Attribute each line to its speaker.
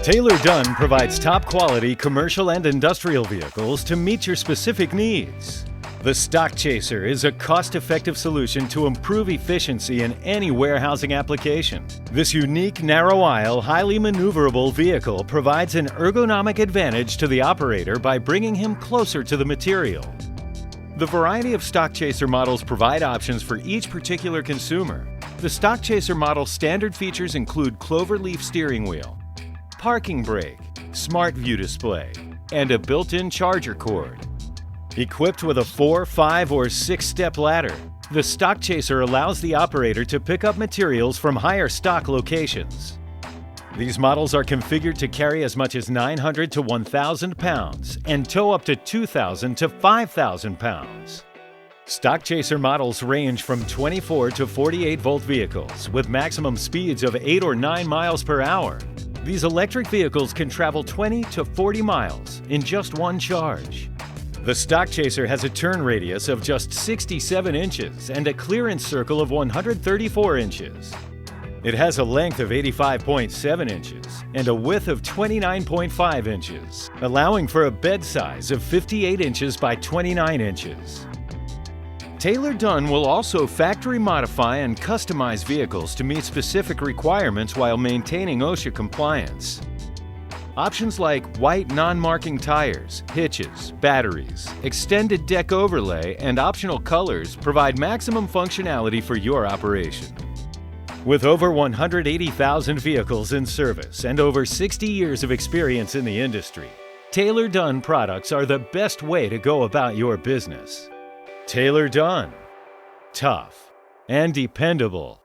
Speaker 1: Taylor-Dunn provides top-quality commercial and industrial vehicles to meet your specific needs. The Stockchaser is a cost-effective solution to improve efficiency in any warehousing application. This unique, narrow-aisle, highly maneuverable vehicle provides an ergonomic advantage to the operator by bringing him closer to the material. The variety of Stockchaser models provide options for each particular consumer. The Stockchaser model standard features include cloverleaf steering wheel, parking brake, smart view display, and a built-in charger cord. Equipped with a 4, 5, or 6-step ladder, the Stockchaser allows the operator to pick up materials from higher stock locations. These models are configured to carry as much as 900 to 1,000 pounds and tow up to 2,000 to 5,000 pounds. Stockchaser models range from 24 to 48-volt vehicles with maximum speeds of 8 or 9 miles per hour. These electric vehicles can travel 20 to 40 miles in just one charge. The Stockchaser has a turn radius of just 67 inches and a clearance circle of 134 inches. It has a length of 85.7 inches and a width of 29.5 inches, allowing for a bed size of 58 inches by 29 inches. Taylor-Dunn will also factory modify and customize vehicles to meet specific requirements while maintaining OSHA compliance. Options like white non-marking tires, hitches, batteries, extended deck overlay, and optional colors provide maximum functionality for your operation. With over 180,000 vehicles in service and over 60 years of experience in the industry, Taylor-Dunn products are the best way to go about your business. Taylor-Dunn. Tough and dependable.